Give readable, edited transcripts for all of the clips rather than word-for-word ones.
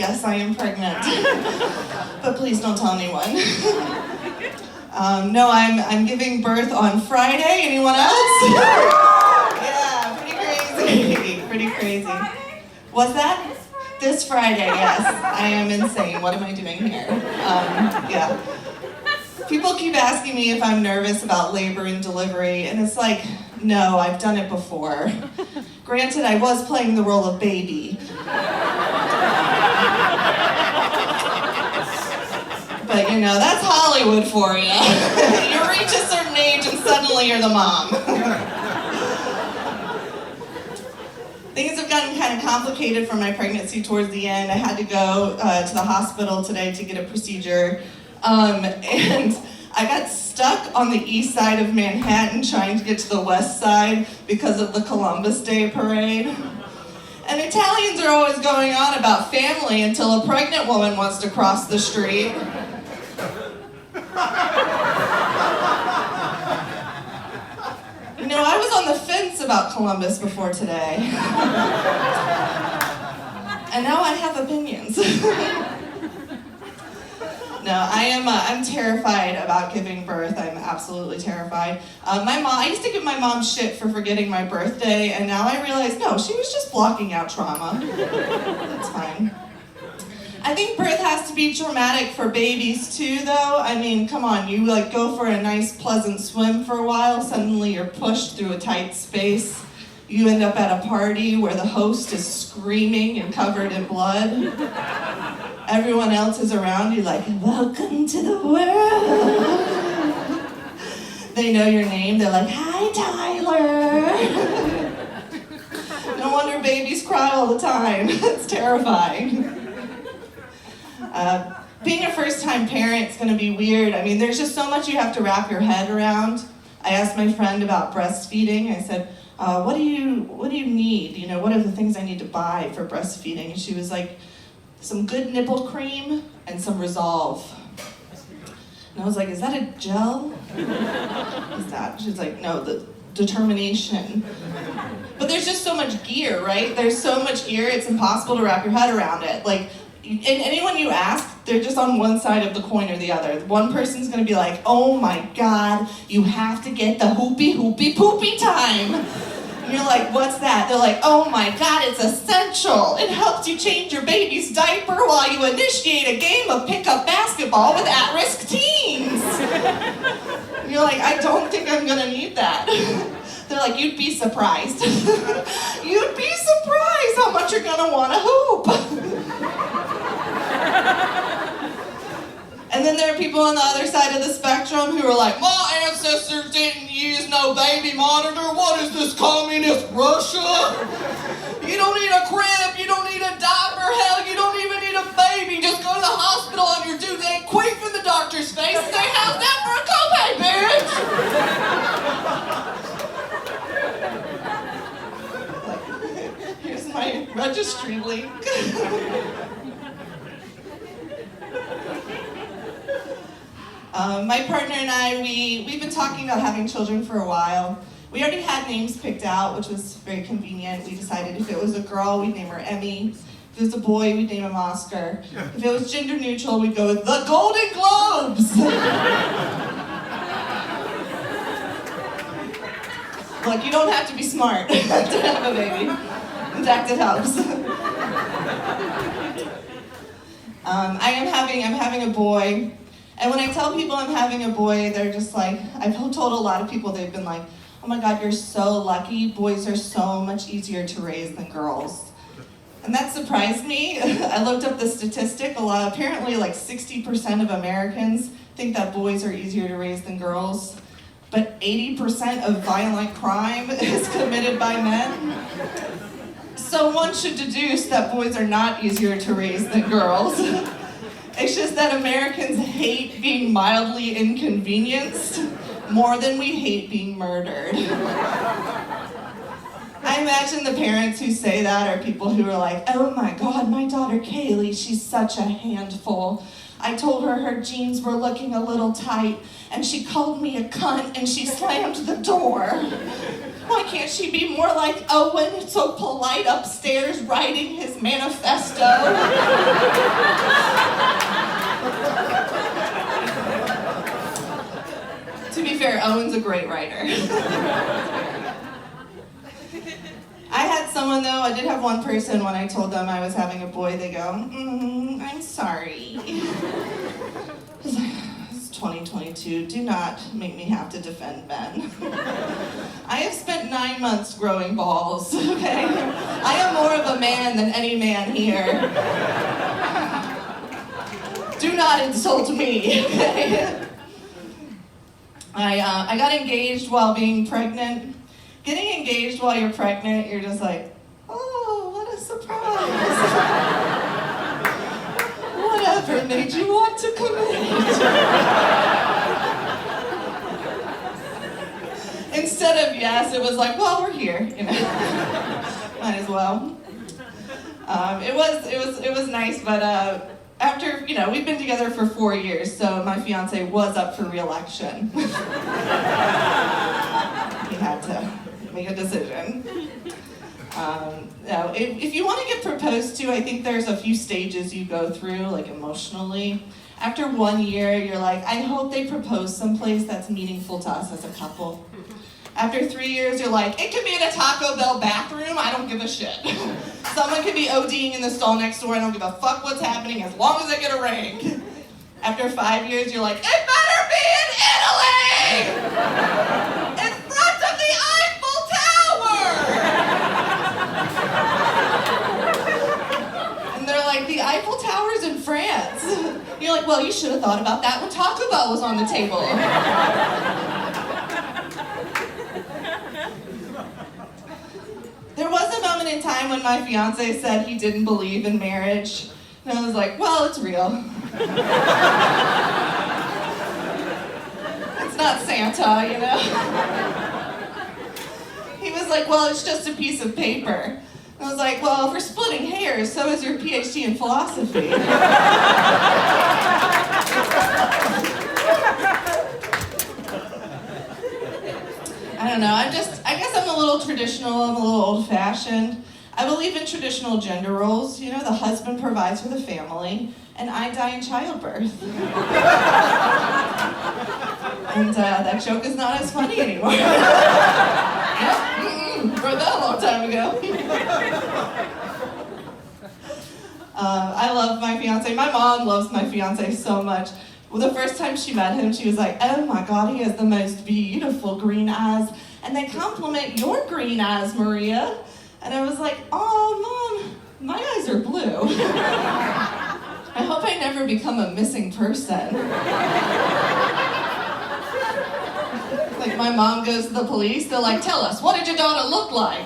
yes, I am pregnant. But please don't tell anyone. No, I'm giving birth on Friday. Anyone else? Yeah, pretty crazy. Pretty crazy. What's that? This Friday, yes. I am insane. What am I doing here? Yeah. People keep asking me if I'm nervous about labor and delivery, and it's like, no, I've done it before. Granted, I was playing the role of baby. But you know, that's Hollywood for you. You reach a certain age and suddenly you're the mom. Things have gotten kind of complicated for my pregnancy towards the end. I had to go to the hospital today to get a procedure. And I got stuck on the east side of Manhattan trying to get to the west side because of the Columbus Day parade. And Italians are always going on about family until a pregnant woman wants to cross the street. You know, I was on the fence about Columbus before today. And now I have opinions. No, I'm terrified about giving birth. I'm absolutely terrified. I used to give my mom shit for forgetting my birthday, and now I realize, no, she was just blocking out trauma. That's fine. I think birth has to be traumatic for babies too, though. I mean, come on, you like go for a nice pleasant swim for a while, suddenly you're pushed through a tight space. You end up at a party where the host is screaming and covered in blood. Everyone else is around you like, welcome to the world. They know your name, they're like, hi Tyler. No wonder babies cry all the time. It's terrifying. Being a first-time parent is going to be weird. I mean, there's just so much you have to wrap your head around. I asked my friend about breastfeeding. I said, what do you need? You know, what are the things I need to buy for breastfeeding? And she was like, some good nipple cream and some Resolve. And I was like, is that a gel? What is that? She's like, no, the determination. But there's just so much gear, right? There's so much gear, it's impossible to wrap your head around it. Like, and anyone you ask, they're just on one side of the coin or the other. One person's gonna be like, oh my God, you have to get the hoopy poopy time. And you're like, what's that? They're like, oh my God, it's essential. It helps you change your baby's diaper while you initiate a game of pickup basketball with at-risk teens. And you're like, I don't think I'm gonna need that. They're like, you'd be surprised. You'd be surprised how much you're gonna wanna hoop. And then there are people on the other side of the spectrum who are like, my ancestors didn't use no baby monitor. What is this, communist Russia? You don't need a crib, you don't need a diaper, hell, you don't even need a baby. Just go to the hospital on your due date, queef in the doctor's face, and say, how's that for a copay, bitch? Here's my registry link. My partner and I, we've been talking about having children for a while. We already had names picked out, which was very convenient. We decided if it was a girl, we'd name her Emmy. If it was a boy, we'd name him Oscar. If it was gender neutral, we'd go with the Golden Globes! Look, you don't have to be smart to have a baby. In fact, it helps. I'm having a boy. And when I tell people I'm having a boy, they're just like, I've told a lot of people, they've been like, oh my God, you're so lucky. Boys are so much easier to raise than girls. And that surprised me. I looked up the statistic. Apparently like 60% of Americans think that boys are easier to raise than girls. But 80% of violent crime is committed by men. So one should deduce that boys are not easier to raise than girls. It's just that Americans hate being mildly inconvenienced more than we hate being murdered. I imagine the parents who say that are people who are like, oh my God, my daughter Kaylee, she's such a handful. I told her her jeans were looking a little tight, and she called me a cunt, and she slammed the door. Why can't she be more like Owen, so polite upstairs writing his manifesto? To be fair, Owen's a great writer. I had someone though, I did have one person when I told them I was having a boy, they go, I'm sorry. It's 2022, do not make me have to defend men. I have spent 9 months growing balls, okay? I am more of a man than any man here. Do not insult me, okay? I got engaged while being pregnant. Getting engaged while you're pregnant, you're just like, oh, what a surprise. Whatever made you want to commit? Instead of yes, it was like, well, we're here, you know. Might as well. It was nice, but after, you know, we've been together for 4 years, so my fiance was up for re-election. He had to make a decision. If you want to get proposed to, I think there's a few stages you go through, like emotionally. After 1 year, you're like, I hope they propose someplace that's meaningful to us as a couple. After 3 years, you're like, it could be in a Taco Bell bathroom, I don't give a shit. Someone could be ODing in the stall next door, I don't give a fuck what's happening as long as I get a ring. After 5 years, you're like, it better be in Italy! In front of the Eiffel Tower! And they're like, the Eiffel Tower's in France. You're like, well, you should have thought about that when Taco Bell was on the table. There was a moment in time when my fiance said he didn't believe in marriage. And I was like, well, it's real. It's not Santa, you know? He was like, well, it's just a piece of paper. I was like, well, if we're splitting hairs, so is your PhD in philosophy. I don't know, I guess I'm a little traditional, I'm a little old-fashioned. I believe in traditional gender roles. You know, the husband provides for the family, and I die in childbirth. And that joke is not as funny anymore. Wrote that a long time ago. I love my fiance. My mom loves my fiance so much. Well, the first time she met him, she was like, oh my God, he has the most beautiful green eyes. And they compliment your green eyes, Maria. And I was like, oh, Mom, my eyes are blue. I hope I never become a missing person. Like, my mom goes to the police, they're like, tell us, what did your daughter look like?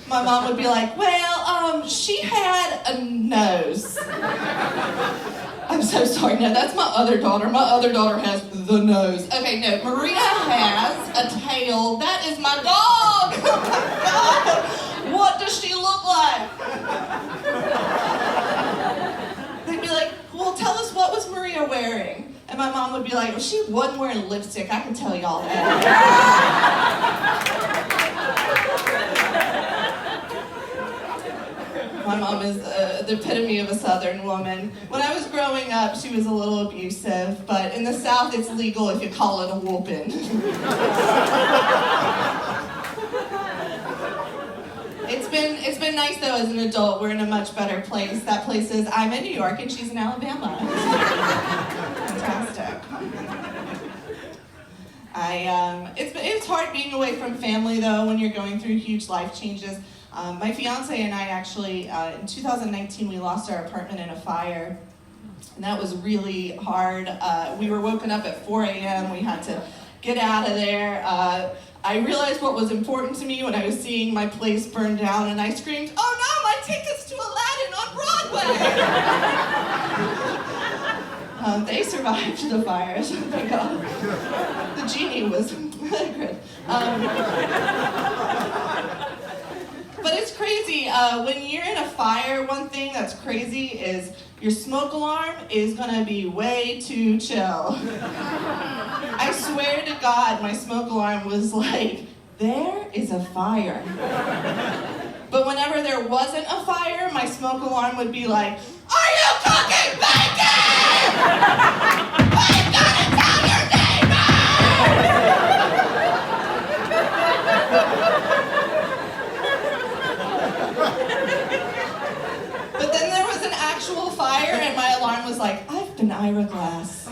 My mom would be like, well, she had a nose. I'm so sorry, no, that's my other daughter. My other daughter has the nose. Okay, no, Maria has a tail. That is my dog! Oh my God! What does she look like? They'd be like, well, tell us, what was Maria wearing? And my mom would be like, well, she wasn't wearing lipstick, I can tell y'all that. My mom is the epitome of a Southern woman. When I was growing up, she was a little abusive, but in the South, it's legal if you call it a whooping. It's been nice though as an adult. We're in a much better place. That place is, I'm in New York and she's in Alabama. Fantastic. It's hard being away from family though when you're going through huge life changes. My fiance and I actually, in 2019, we lost our apartment in a fire. And that was really hard. We were woken up at 4 a.m. We had to get out of there. I realized what was important to me when I was seeing my place burn down, and I screamed, oh no, my tickets to Aladdin on Broadway! They survived the fires, thank God. The genie was good. But it's crazy, when you're in a fire, one thing that's crazy is your smoke alarm is gonna be way too chill. I swear to God, my smoke alarm was like there is a fire. But whenever there wasn't a fire, my smoke alarm would be like, are you cooking bacon? We've got to tell your neighbors! But then there was an actual fire and my alarm was like, I've been Ira Glass.